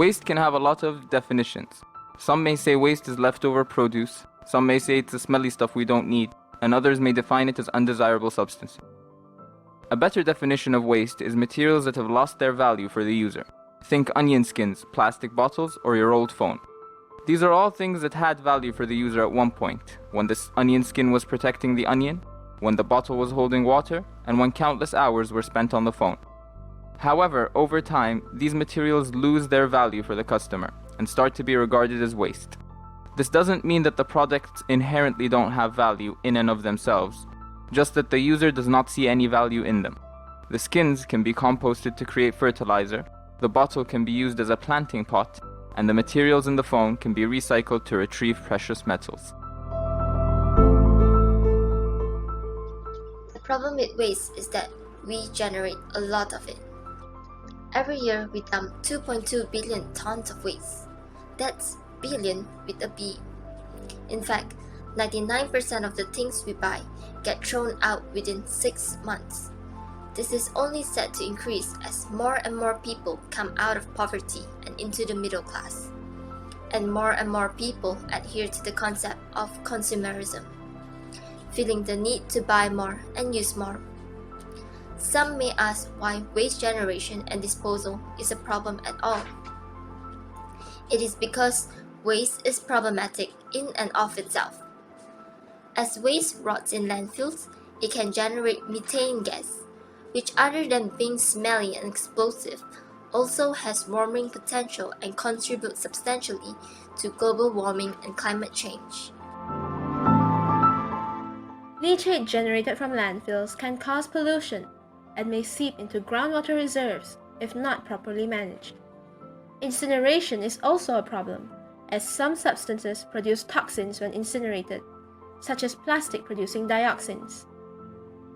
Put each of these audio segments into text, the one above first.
Waste can have a lot of definitions. Some may say waste is leftover produce, some may say it's the smelly stuff we don't need, and others may define it as undesirable substances. A better definition of waste is materials that have lost their value for the user. Think onion skins, plastic bottles, or your old phone. These are all things that had value for the user at one point, when this onion skin was protecting the onion, when the bottle was holding water, and when countless hours were spent on the phone. However, over time, these materials lose their value for the customer and start to be regarded as waste. This doesn't mean that the products inherently don't have value in and of themselves, just that the user does not see any value in them. The skins can be composted to create fertilizer, the bottle can be used as a planting pot, and the materials in the phone can be recycled to retrieve precious metals. The problem with waste is that we generate a lot of it. Every year we dump 2.2 billion tons of waste. That's billion with a B. In fact, 99% of the things we buy get thrown out within 6 months. This is only set to increase as more and more people come out of poverty and into the middle class. And more people adhere to the concept of consumerism, feeling the need to buy more and use more. Some may ask why waste generation and disposal is a problem at all. It is because waste is problematic in and of itself. As waste rots in landfills, it can generate methane gas, which other than being smelly and explosive, also has warming potential and contributes substantially to global warming and climate change. Nitrate generated from landfills can cause pollution and may seep into groundwater reserves if not properly managed. Incineration is also a problem, as some substances produce toxins when incinerated, such as plastic producing dioxins.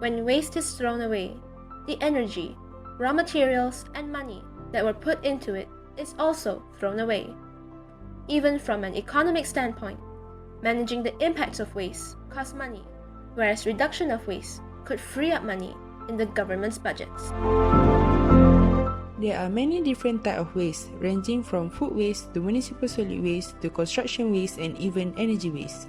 When waste is thrown away, the energy, raw materials, and money that were put into it is also thrown away. Even from an economic standpoint, managing the impacts of waste costs money, whereas reduction of waste could free up money in the government's budgets. There are many different types of waste, ranging from food waste to municipal solid waste to construction waste and even energy waste.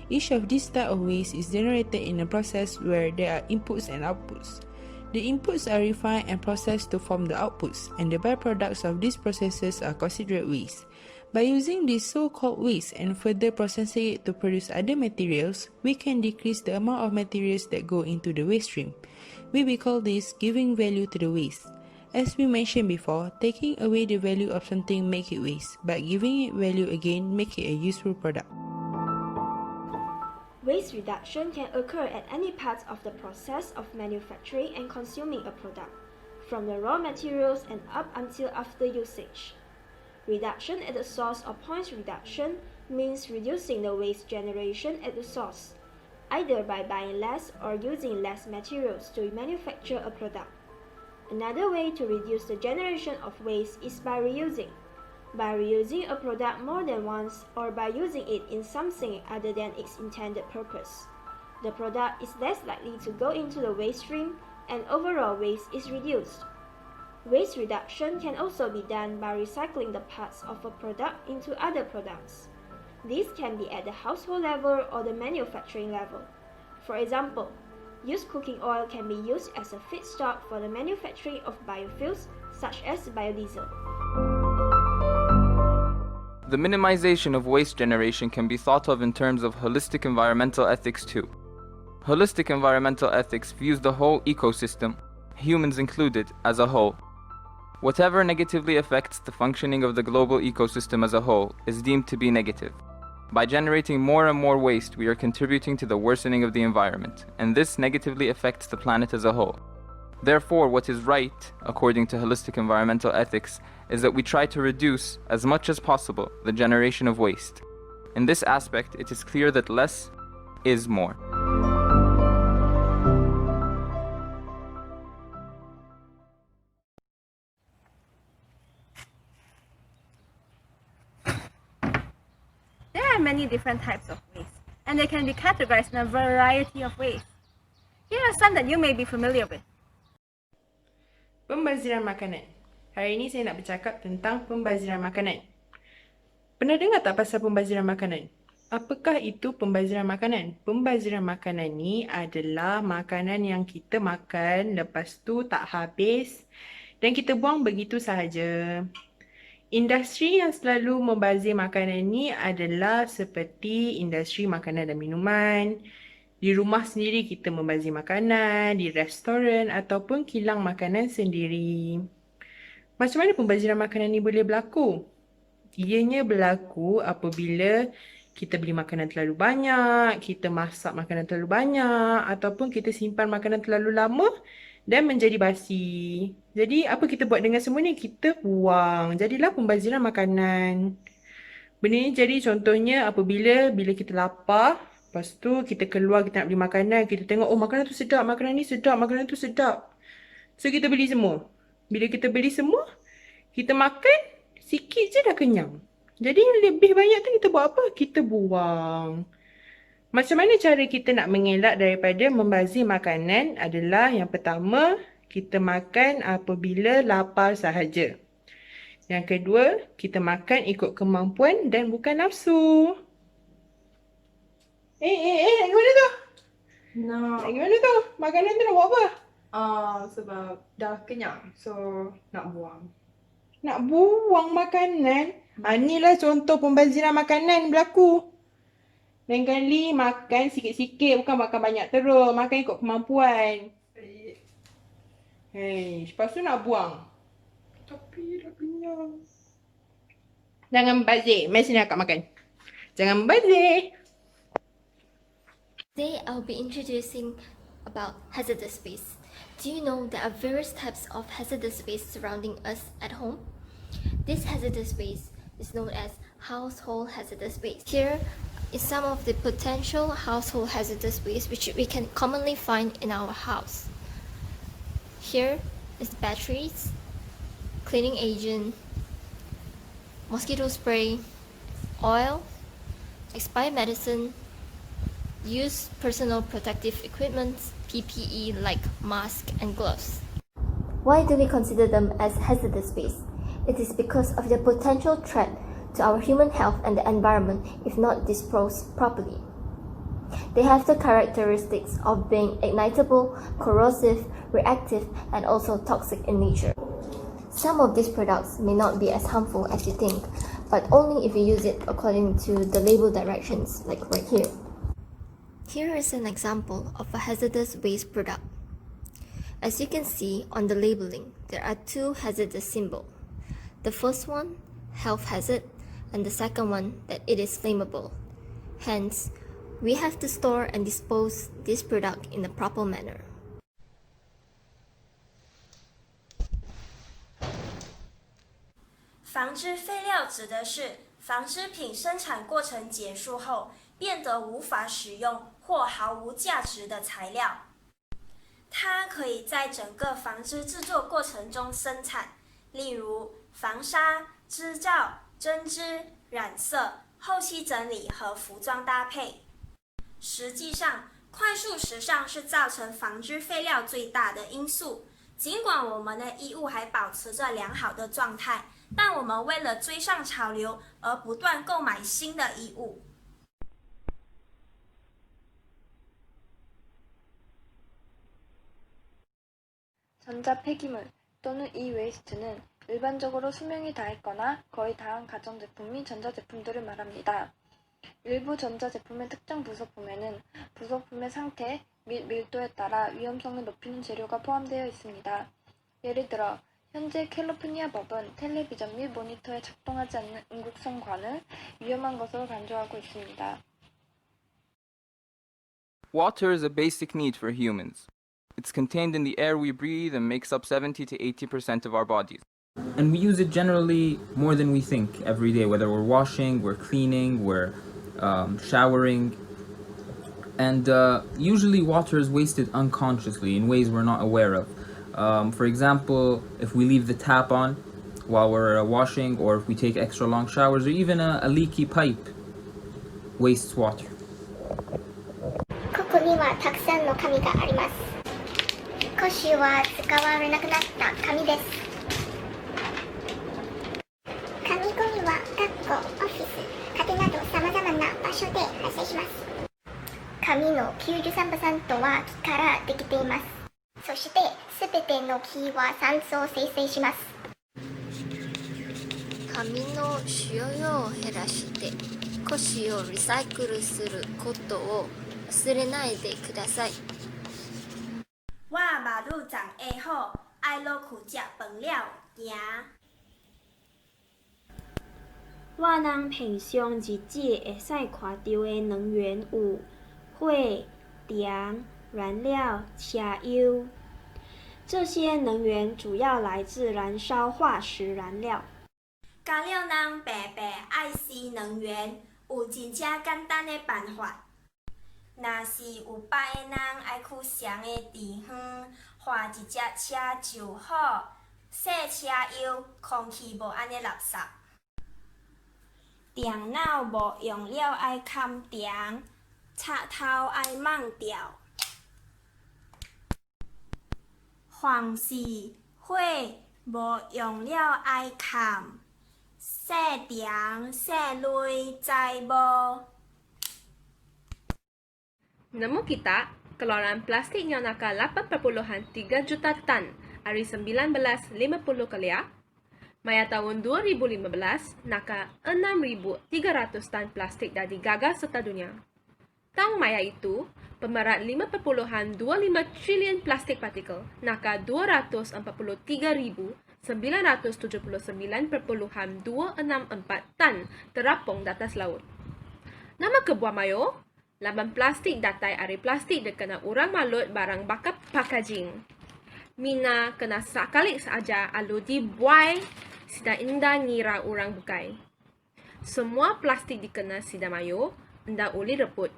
Each of these types of waste is generated in a process where there are inputs and outputs. The inputs are refined and processed to form the outputs, and the byproducts of these processes are considered waste. By using this so-called waste and further processing it to produce other materials, we can decrease the amount of materials that go into the waste stream. We call this giving value to the waste. As we mentioned before, taking away the value of something make it waste, but giving it value again make it a useful product. Waste reduction can occur at any part of the process of manufacturing and consuming a product, from the raw materials and up until after usage. Reduction at the source or points reduction means reducing the waste generation at the source, either by buying less or using less materials to manufacture a product. Another way to reduce the generation of waste is by reusing. By reusing a product more than once or by using it in something other than its intended purpose, the product is less likely to go into the waste stream and overall waste is reduced. Waste reduction can also be done by recycling the parts of a product into other products. This can be at the household level or the manufacturing level. For example, used cooking oil can be used as a feedstock for the manufacturing of biofuels such as biodiesel. The minimization of waste generation can be thought of in terms of holistic environmental ethics too. Holistic environmental ethics views the whole ecosystem, humans included, as a whole. Whatever negatively affects the functioning of the global ecosystem as a whole is deemed to be negative. By generating more and more waste, we are contributing to the worsening of the environment, and this negatively affects the planet as a whole. Therefore, what is right, according to holistic environmental ethics, is that we try to reduce, as much as possible, the generation of waste. In this aspect, it is clear that less is more. There are many different types of waste, and they can be categorized in a variety of ways. Here are some that you may be familiar with. Pembaziran makanan. Hari ini saya nak bercakap tentang pembaziran makanan. Pernah dengar tak pasal pembaziran makanan? Apakah itu pembaziran makanan? Pembaziran makanan ni adalah makanan yang kita makan lepas tu tak habis dan kita buang begitu sahaja. Industri yang selalu membazir makanan ni adalah seperti industri makanan dan minuman. Di rumah sendiri kita membazir makanan, di restoran ataupun kilang makanan sendiri. Macam mana pembaziran makanan ni boleh berlaku? Ianya berlaku apabila kita beli makanan terlalu banyak, kita masak makanan terlalu banyak ataupun kita simpan makanan terlalu lama dan menjadi basi. Jadi apa kita buat dengan semua ni? Kita buang. Jadilah pembaziran makanan. Benda ni jadi contohnya apabila kita lapar, lepas tu kita keluar, kita nak beli makanan, kita tengok oh makanan tu sedap, makanan ni sedap, makanan tu sedap. So kita beli semua. Bila kita beli semua, kita makan, sikit je dah kenyang. Jadi lebih banyak tu kita buat apa? Kita buang. Macam mana cara kita nak mengelak daripada membazir makanan adalah yang pertama, kita makan apabila lapar sahaja. Yang kedua, kita makan ikut kemampuan dan bukan nafsu. Nak gimana tu? Nak gimana tu? Makanan tu nak buat apa? Sebab dah kenyang, so nak buang. Nak buang makanan? Inilah contoh pembaziran makanan berlaku. Lain kali makan sikit-sikit, bukan makan banyak terus. Makan ikut kemampuan. Lepas tu nak buang. Tapi dah kenyang. Jangan membazir. Mari sini akak makan. Jangan membazir. Today I'll be introducing about hazardous waste. Do you know there are various types of hazardous waste surrounding us at home? This hazardous waste is known as household hazardous waste. Here is some of the potential household hazardous waste which we can commonly find in our house. Here is batteries, cleaning agent, mosquito spray, oil, expired medicine, used personal protective equipment, PPE like masks and gloves. Why do we consider them as hazardous waste? It is because of the potential threat to our human health and the environment if not disposed properly. They have the characteristics of being ignitable, corrosive, reactive, and also toxic in nature. Some of these products may not be as harmful as you think, but only if you use it according to the label directions, like right here. Here is an example of a hazardous waste product. As you can see on the labeling, there are two hazardous symbols. The first one, health hazard, and the second one, that it is flammable. Hence, we have to store and dispose this product in a proper manner. 防治废料指的是纺织品生产过程结束后变得无法使用或毫无价值的材料。它可以在整个纺织制作过程中生产，例如纺纱、织造、针织、染色、后期整理和服装搭配。实际上，快速时尚是造成纺织废料最大的因素。尽管我们的衣物还保持着良好的状态，但我们为了追上潮流而不断购买新的衣物。 전자 폐기물 또는 e-waste는 일반적으로 수명이 다했거나 거의 다한 가전제품 및 전자제품들을 말합니다. 일부 전자제품의 특정 부속품에는 부속품의 상태 및 밀도에 따라 위험성을 높이는 재료가 포함되어 있습니다. 예를 들어 현재 캘리포니아 법은 텔레비전 및 모니터에 작동하지 않는 음극성관을 위험한 것으로 간주하고 있습니다. Water is a basic need for humans. It's contained in the air we breathe and makes up 70 to 80% of our bodies. And we use it generally more than we think every day, whether we're washing, we're cleaning, we're showering. And usually water is wasted unconsciously in ways we're not aware of. For example, if we leave the tap on while we're washing, or if we take extra long showers, or even a leaky pipe wastes water. ここにはたくさんの紙があります。古紙は使われなくなった紙です。の93%は木からできています。そしてすべての木は酸素を生成します。紙の使用量を減らして古紙をリサイクルすることを忘れないでください。我马路长会好，爱落去食饭了，行。我人平常日子会使看到的能源有火、电、燃料、车油。这些能源主要来自燃烧化石燃料。假了人白白爱惜能源，有真正简单的办法。若是有别的人爱去上的地方，换一只车就好，洗车油，空气无安尼垃圾。电脑无用了爱砍电，插头爱放掉。凡是火无用了爱砍，洗电洗泪知无Menemu kita, keluaran plastik yang nakal 8,3 juta tan hari 1950 kelia. Maya tahun 2015, nakal 6,300 tan plastik dah digagal serta dunia. Tahun maya itu, pemerat 5,25 trilion plastik partikel, nakal 249,979,264 tan terapung di atas laut. Nama kebuah mayo, laban plastik datai ari plastik dia kena urang malut barang bakap packaging. Mina kena sakalik saja alu dibuai sida inda ngira urang bukai. Semua plastik dikena sida mayo, enda uli reput.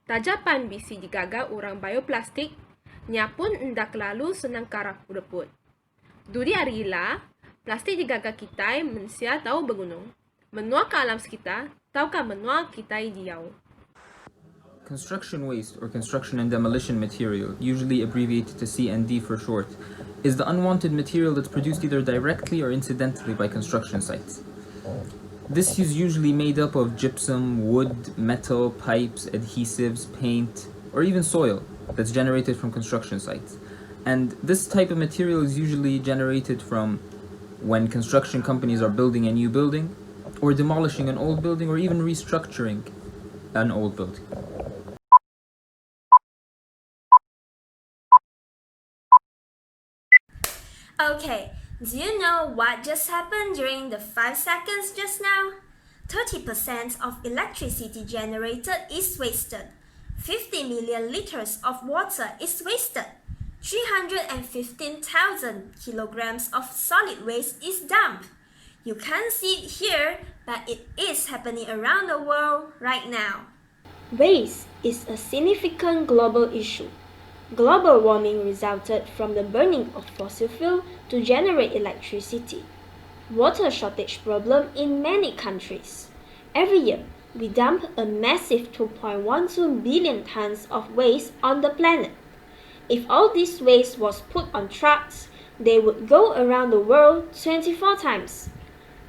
Tajapan bisi digagal urang bioplastik, nya pun enda kelalu senang karaf reput. Dudi ari ila, plastik digagal kita mensia tahu bergunung. Menua ke alam sekitar, tahukah menua kita diau. Construction waste, or construction and demolition material, usually abbreviated to C&D for short, is the unwanted material that's produced either directly or incidentally by construction sites. This is usually made up of gypsum, wood, metal, pipes, adhesives, paint, or even soil that's generated from construction sites. And this type of material is usually generated from when construction companies are building a new building, or demolishing an old building, or even restructuring an old building. Okay, do you know what just happened during the 5 seconds just now? 30% of electricity generated is wasted. 50 million liters of water is wasted. 315,000 kilograms of solid waste is dumped. You can't see it here, but it is happening around the world right now. Waste is a significant global issue. Global warming resulted from the burning of fossil fuel to generate electricity. Water shortage problem in many countries. Every year, we dump a massive 2.12 billion tons of waste on the planet. If all this waste was put on trucks, they would go around the world 24 times.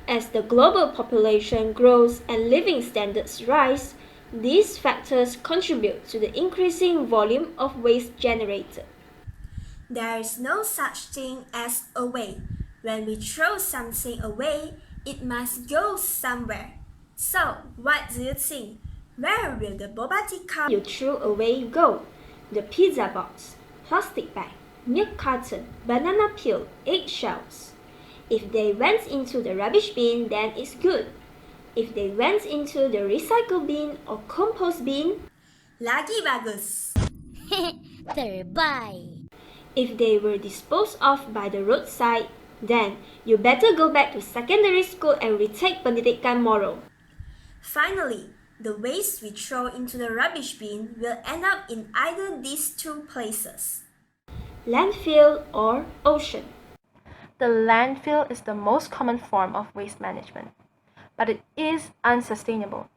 As the global population grows and living standards rise, these factors contribute to the increasing volume of waste generated. There is no such thing as a waste. When we throw something away, it must go somewhere. So, what do you think? Where will the boba tea cup you threw away go? The pizza box, plastic bag, milk carton, banana peel, eggshells. If they went into the rubbish bin, then it's good. If they went into the recycle bin or compost bin, lagi bagus. Terbaik. If they were disposed of by the roadside, then you better go back to secondary school and retake pendidikan moral. Finally, the waste we throw into the rubbish bin will end up in either these two places: landfill or ocean. The landfill is the most common form of waste management, but it is unsustainable.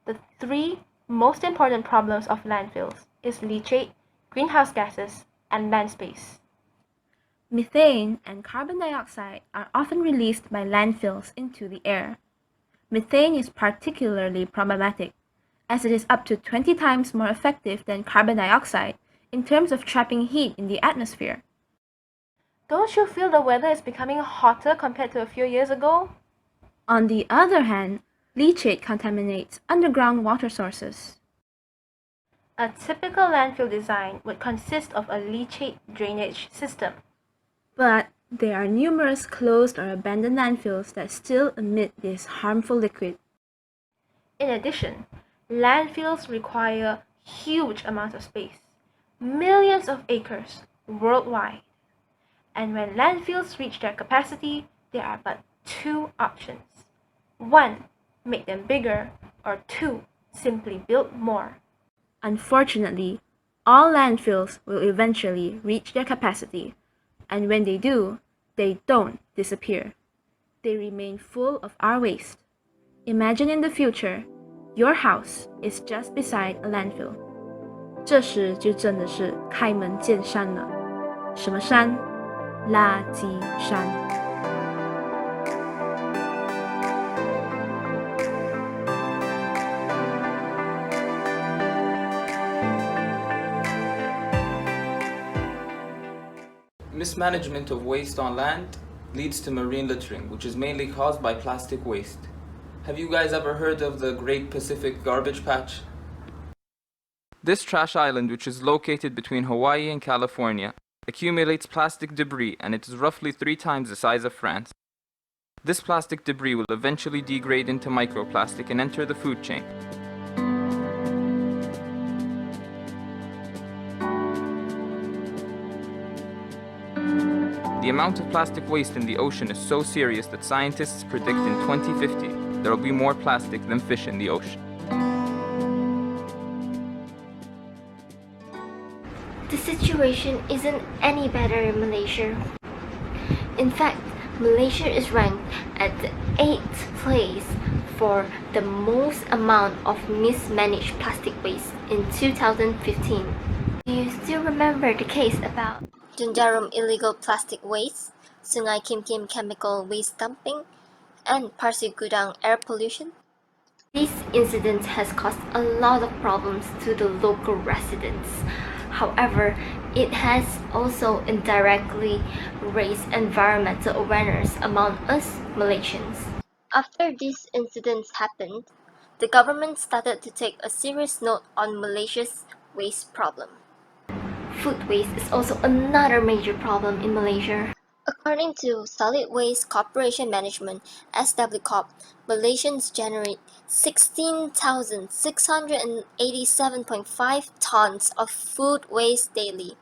The three most important problems of landfills is leachate, greenhouse gases, and land space. Methane and carbon dioxide are often released by landfills into the air. Methane is particularly problematic as it is up to 20 times more effective than carbon dioxide in terms of trapping heat in the atmosphere. Don't you feel the weather is becoming hotter compared to a few years ago? On the other hand, leachate contaminates underground water sources. A typical landfill design would consist of a leachate drainage system. But there are numerous closed or abandoned landfills that still emit this harmful liquid. In addition, landfills require huge amounts of space, millions of acres worldwide. And when landfills reach their capacity, there are but two options. 1. Make them bigger, or 2. Simply build more. Unfortunately, all landfills will eventually reach their capacity, and when they do, they don't disappear. They remain full of our waste. Imagine in the future, your house is just beside a landfill. 这时就真的是开门见山了。什么山？垃圾山。Mismanagement of waste on land leads to marine littering, which is mainly caused by plastic waste. Have you guys ever heard of the Great Pacific Garbage Patch? This trash island, which is located between Hawaii and California, accumulates plastic debris, and it is roughly 3 times the size of France. This plastic debris will eventually degrade into microplastic and enter the food chain. The amount of plastic waste in the ocean is so serious that scientists predict in 2050 there will be more plastic than fish in the ocean. The situation isn't any better in Malaysia. In fact, Malaysia is ranked at the 8th place for the most amount of mismanaged plastic waste in 2015. Do you still remember the case about Junjarum illegal plastic waste, Sungai Kim Kim chemical waste dumping, and Parsi Gudang air pollution? This incident has caused a lot of problems to the local residents. However, it has also indirectly raised environmental awareness among us Malaysians. After these incidents happened, the government started to take a serious note on Malaysia's waste problem. Food waste is also another major problem in Malaysia. According to Solid Waste Corporation Management, SWCorp, Malaysians generate 16,687.5 tons of food waste daily.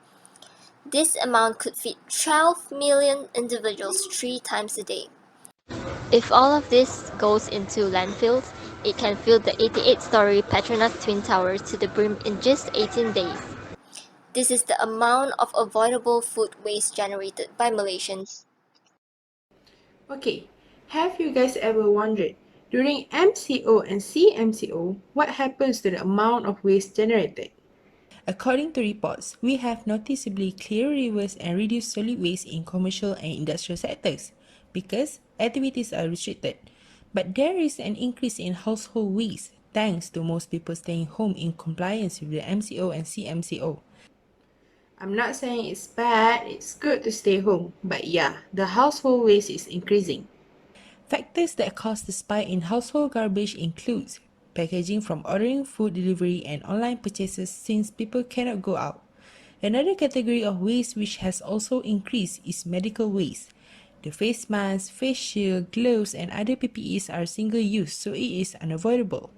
This amount could feed 12 million individuals 3 times a day. If all of this goes into landfills, it can fill the 88-story Petronas Twin Towers to the brim in just 18 days. This is the amount of avoidable food waste generated by Malaysians. Okay, have you guys ever wondered, during MCO and CMCO, what happens to the amount of waste generated? According to reports, we have noticeably clear rivers and reduced solid waste in commercial and industrial sectors because activities are restricted. But there is an increase in household waste thanks to most people staying home in compliance with the MCO and CMCO. I'm not saying it's bad, it's good to stay home, but yeah, the household waste is increasing. Factors that cause the spike in household garbage includes packaging from ordering food delivery and online purchases since people cannot go out. Another category of waste which has also increased is medical waste. The face masks, face shield, gloves and other PPEs are single-use, so it is unavoidable.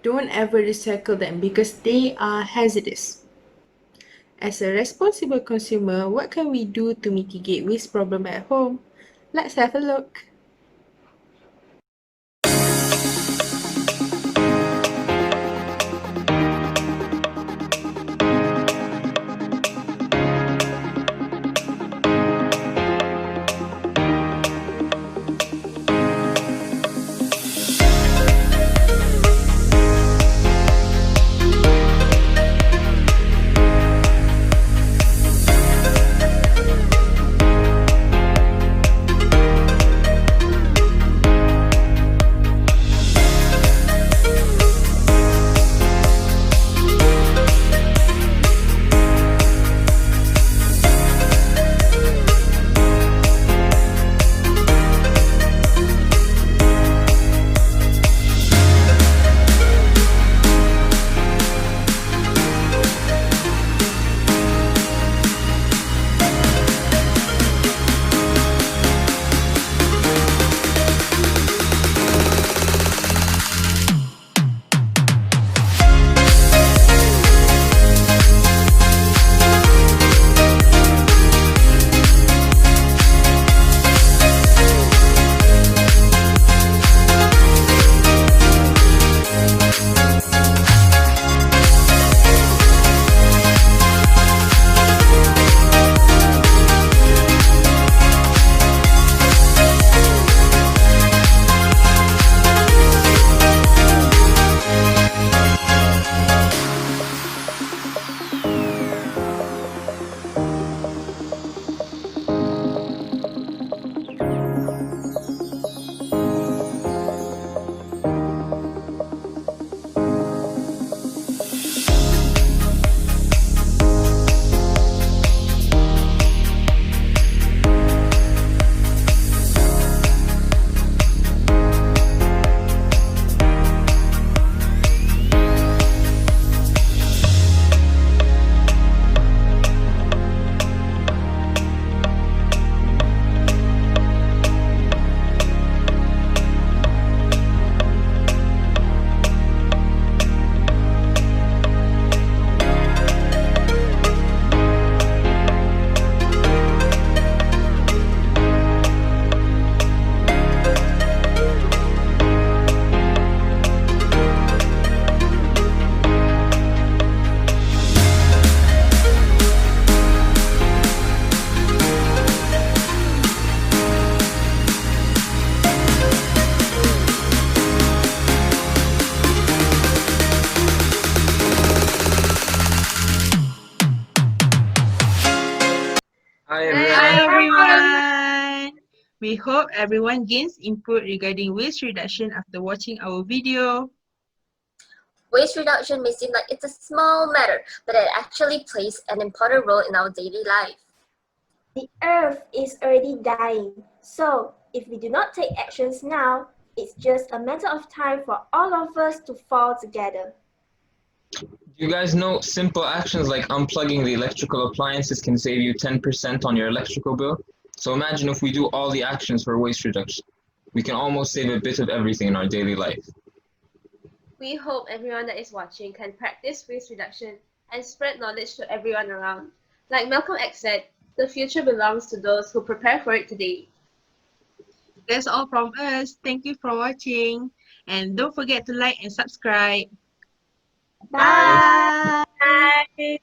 Don't ever recycle them because they are hazardous. As a responsible consumer, what can we do to mitigate waste problem at home? Let's have a look. We hope everyone gains input regarding waste reduction after watching our video. Waste reduction may seem like it's a small matter, but it actually plays an important role in our daily life. The earth is already dying, so if we do not take actions now, it's just a matter of time for all of us to fall together. You guys know simple actions like unplugging the electrical appliances can save you 10% on your electrical bill? So imagine if we do all the actions for waste reduction. We can almost save a bit of everything in our daily life. We hope everyone that is watching can practice waste reduction and spread knowledge to everyone around. Like Malcolm X said, the future belongs to those who prepare for it today. That's all from us. Thank you for watching. And don't forget to like and subscribe. Bye! Bye.